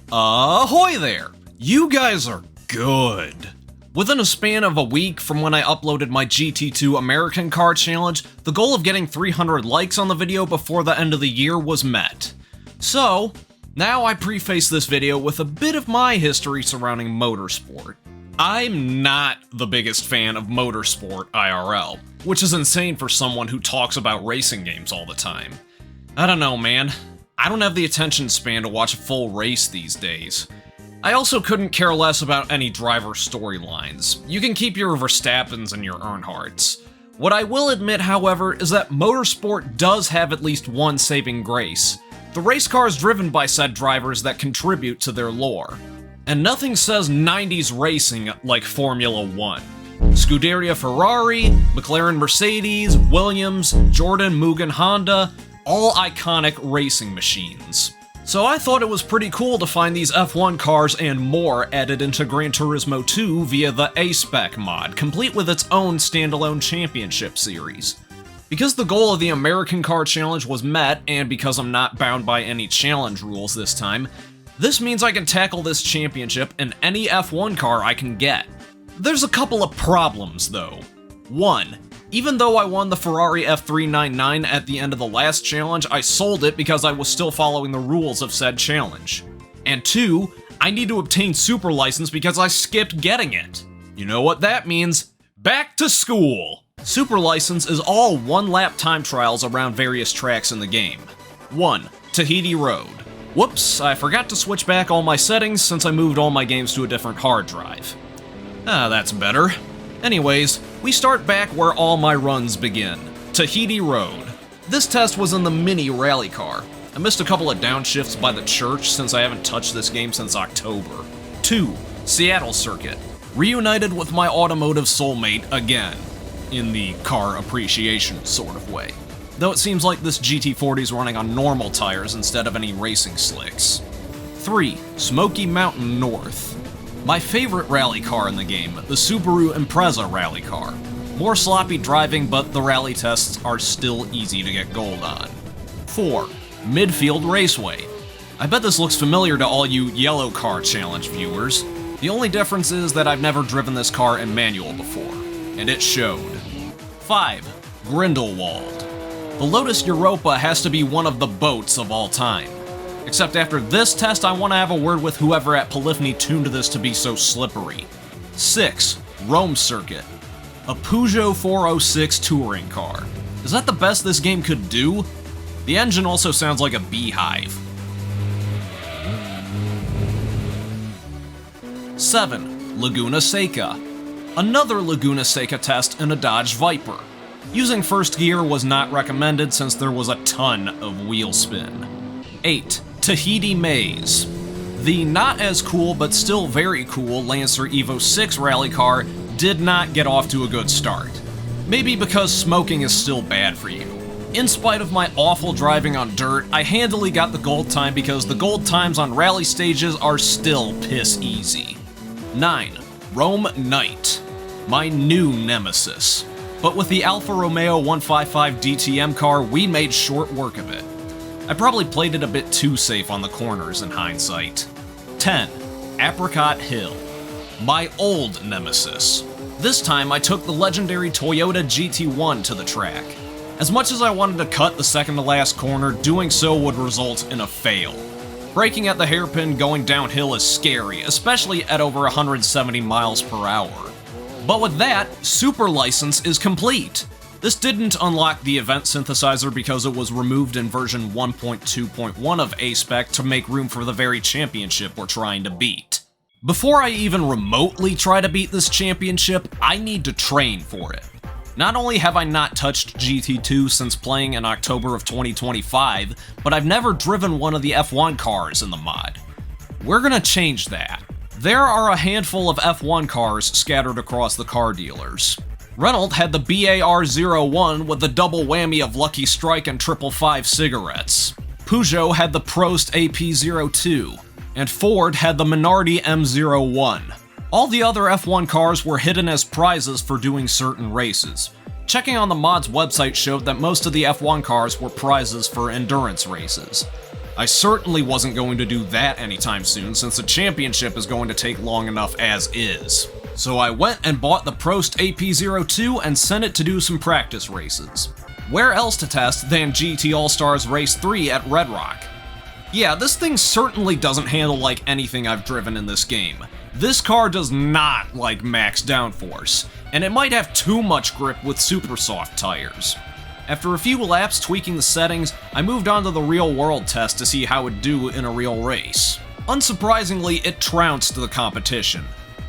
Ahoy there! You guys are good. Within a span of a week from when I uploaded my GT2 American Car challenge, the goal of getting 300 likes on the video before the end of the year was met. So, now I preface this video with a bit of my history surrounding motorsport. I'm not the biggest fan of motorsport IRL, which is insane for someone who talks about racing games all the time. I don't know, man. I don't have the attention span to watch a full race these days. I also couldn't care less about any driver storylines. You can keep your Verstappens and your Earnhardts. What I will admit, however, is that motorsport does have at least one saving grace: the race cars driven by said drivers that contribute to their lore. And nothing says 90s racing like Formula 1. Scuderia Ferrari, McLaren Mercedes, Williams, Jordan Mugen Honda, all iconic racing machines. So I thought it was pretty cool to find these F1 cars and more added into Gran Turismo 2 via the A-Spec mod, complete with its own standalone championship series. Because the goal of the American Car Challenge was met, and because I'm not bound by any challenge rules this time, this means I can tackle this championship in any F1 car I can get. There's a couple of problems though. 1. Even though I won the Ferrari F399 at the end of the last challenge, I sold it because I was still following the rules of said challenge. And 2, I need to obtain Super License because I skipped getting it. You know what that means? Back to school! Super License is all one-lap time trials around various tracks in the game. 1. Tahiti Road. Whoops, I forgot to switch back all my settings since I moved all my games to a different hard drive. That's better. Anyways, we start back where all my runs begin, Tahiti Road. This test was in the mini rally car. I missed a couple of downshifts by the church since I haven't touched this game since October. 2. Seattle Circuit. Reunited with my automotive soulmate again, in the car appreciation sort of way. Though it seems like this GT40 is running on normal tires instead of any racing slicks. 3. Smoky Mountain North. My favorite rally car in the game, the Subaru Impreza rally car. More sloppy driving, but the rally tests are still easy to get gold on. 4. Midfield Raceway. I bet this looks familiar to all you Yellow Car Challenge viewers. The only difference is that I've never driven this car in manual before, and it showed. 5. Grindelwald. The Lotus Europa has to be one of the boats of all time. Except after this test, I want to have a word with whoever at Polyphony tuned this to be so slippery. 6. Rome Circuit. A Peugeot 406 touring car. Is that the best this game could do? The engine also sounds like a beehive. 7. Laguna Seca. Another Laguna Seca test in a Dodge Viper. Using first gear was not recommended since there was a ton of wheel spin. 8. Tahiti Maze. The not as cool but still very cool Lancer Evo 6 rally car did not get off to a good start. Maybe because smoking is still bad for you. In spite of my awful driving on dirt, I handily got the gold time because the gold times on rally stages are still piss easy. 9. Rome Night. My new nemesis. But with the Alfa Romeo 155 DTM car, we made short work of it. I probably played it a bit too safe on the corners in hindsight. 10. Apricot Hill. My old nemesis. This time I took the legendary Toyota GT1 to the track. As much as I wanted to cut the second to last corner, doing so would result in a fail. Braking at the hairpin going downhill is scary, especially at over 170 miles per hour. But with that, Super License is complete. This didn't unlock the event synthesizer because it was removed in version 1.2.1 of A-Spec to make room for the very championship we're trying to beat. Before I even remotely try to beat this championship, I need to train for it. Not only have I not touched GT2 since playing in October of 2025, but I've never driven one of the F1 cars in the mod. We're gonna change that. There are a handful of F1 cars scattered across the car dealers. Renault had the BAR01 with the double whammy of Lucky Strike and 555 cigarettes. Peugeot had the Prost AP02, and Ford had the Minardi M01. All the other F1 cars were hidden as prizes for doing certain races. Checking on the mod's website showed that most of the F1 cars were prizes for endurance races. I certainly wasn't going to do that anytime soon, since the championship is going to take long enough as is. So I went and bought the Prost AP02 and sent it to do some practice races. Where else to test than GT All-Stars Race 3 at Red Rock? Yeah, this thing certainly doesn't handle like anything I've driven in this game. This car does not like max downforce, and it might have too much grip with super soft tires. After a few laps tweaking the settings, I moved on to the real world test to see how it would do in a real race. Unsurprisingly, it trounced the competition.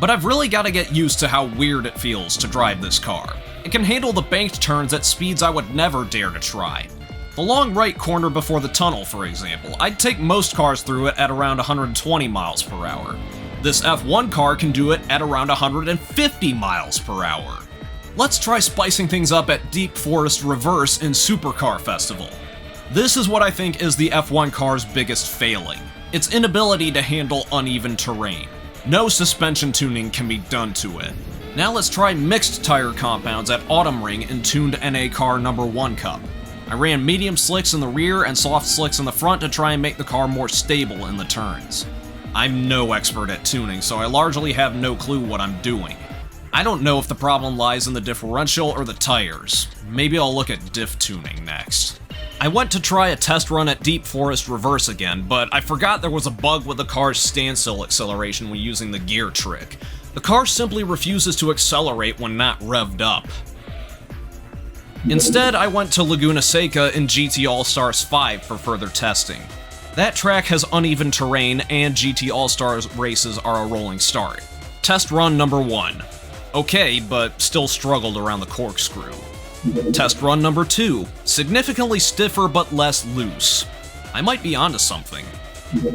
But I've really got to get used to how weird it feels to drive this car. It can handle the banked turns at speeds I would never dare to try. The long right corner before the tunnel, for example, I'd take most cars through it at around 120 miles per hour. This F1 car can do it at around 150 miles per hour. Let's try spicing things up at Deep Forest Reverse in Supercar Festival. This is what I think is the F1 car's biggest failing: its inability to handle uneven terrain. No suspension tuning can be done to it. Now let's try mixed tire compounds at Autumn Ring in tuned NA Car number 1 Cup. I ran medium slicks in the rear and soft slicks in the front to try and make the car more stable in the turns. I'm no expert at tuning, so I largely have no clue what I'm doing. I don't know if the problem lies in the differential or the tires. Maybe I'll look at diff tuning next. I went to try a test run at Deep Forest Reverse again, but I forgot there was a bug with the car's standstill acceleration when using the gear trick. The car simply refuses to accelerate when not revved up. Instead, I went to Laguna Seca in GT All-Stars 5 for further testing. That track has uneven terrain, and GT All-Stars races are a rolling start. Test run number 1. Okay, but still struggled around the corkscrew. Test run number 2. Significantly stiffer but less loose. I might be onto something.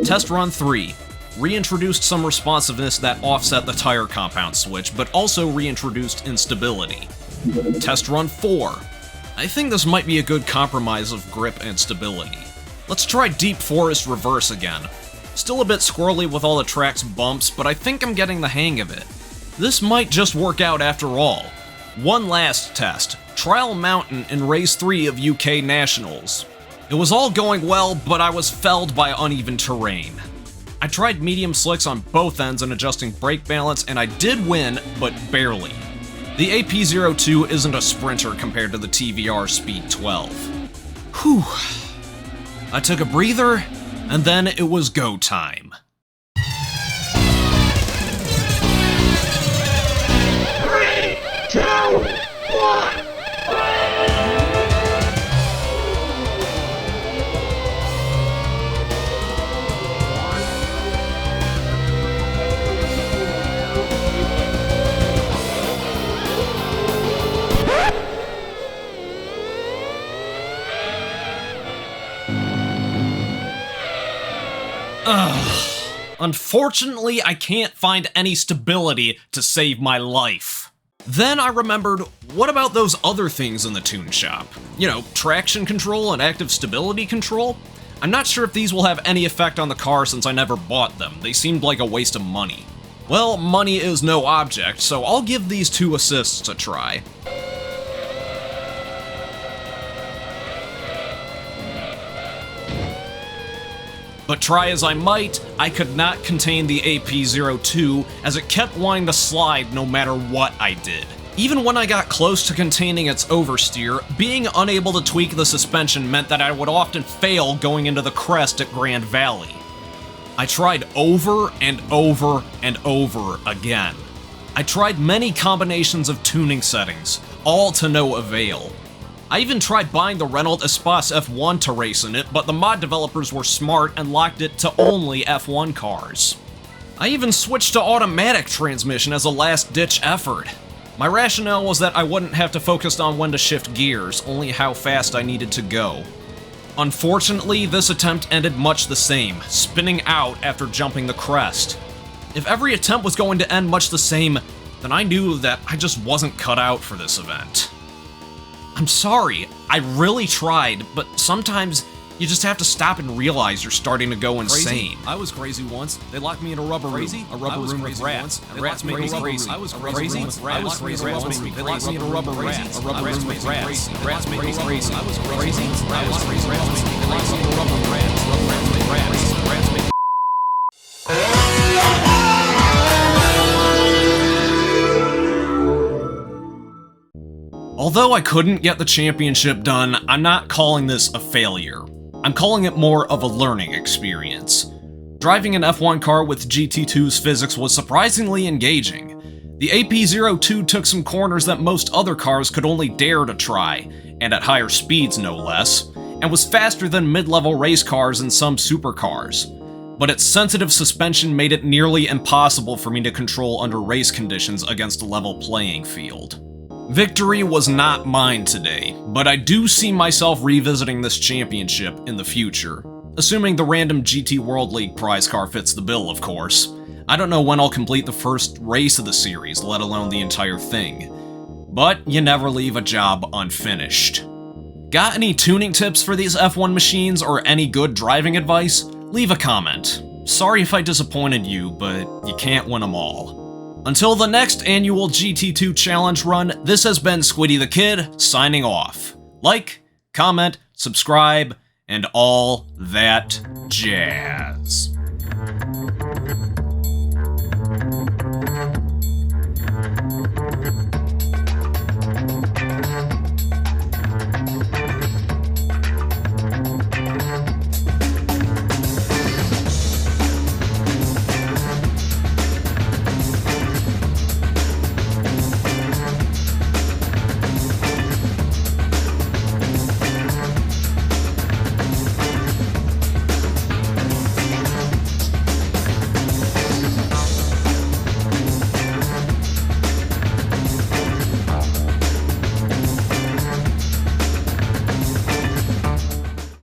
Test run 3. Reintroduced some responsiveness that offset the tire compound switch, but also reintroduced instability. Test run 4. I think this might be a good compromise of grip and stability. Let's try Deep Forest Reverse again. Still a bit squirrely with all the track's bumps, but I think I'm getting the hang of it. This might just work out after all. One last test, Trial Mountain in Race 3 of UK Nationals. It was all going well, but I was felled by uneven terrain. I tried medium slicks on both ends and adjusting brake balance, and I did win, but barely. The AP02 isn't a sprinter compared to the TVR Speed 12. Whew. I took a breather, and then it was go time. 3, 2, 1. Unfortunately, I can't find any stability to save my life. Then I remembered, what about those other things in the tune shop? You know, traction control and active stability control? I'm not sure if these will have any effect on the car since I never bought them. They seemed like a waste of money. Well, money is no object, so I'll give these 2 assists a try. But try as I might, I could not contain the AP02 as it kept wanting to slide no matter what I did. Even when I got close to containing its oversteer, being unable to tweak the suspension meant that I would often fail going into the crest at Grand Valley. I tried over and over and over again. I tried many combinations of tuning settings, all to no avail. I even tried buying the Renault Espace F1 to race in it, but the mod developers were smart and locked it to only F1 cars. I even switched to automatic transmission as a last-ditch effort. My rationale was that I wouldn't have to focus on when to shift gears, only how fast I needed to go. Unfortunately, this attempt ended much the same, spinning out after jumping the crest. If every attempt was going to end much the same, then I knew that I just wasn't cut out for this event. I'm sorry, I really tried, but sometimes You just have to stop and realize you're starting to go insane. I was crazy once. They locked me in a rubber room with rats. And rats made me crazy. I was crazy. I was crazy. They locked me in a rubber room with rats. And rats made me crazy. I was crazy. I was crazy. They locked me in a rubber room with rats. Rats made me. Although I couldn't get the championship done, I'm not calling this a failure. I'm calling it more of a learning experience. Driving an F1 car with GT2's physics was surprisingly engaging. The AP02 took some corners that most other cars could only dare to try, and at higher speeds no less, and was faster than mid-level race cars and some supercars. But its sensitive suspension made it nearly impossible for me to control under race conditions against a level playing field. Victory was not mine today, but I do see myself revisiting this championship in the future. Assuming the random GT World League prize car fits the bill, of course. I don't know when I'll complete the first race of the series, let alone the entire thing. But you never leave a job unfinished. Got any tuning tips for these F1 machines or any good driving advice? Leave a comment. Sorry if I disappointed you, but you can't win them all. Until the next annual GT2 challenge run, this has been Squiddy the Kid, signing off. Like, comment, subscribe, and all that jazz.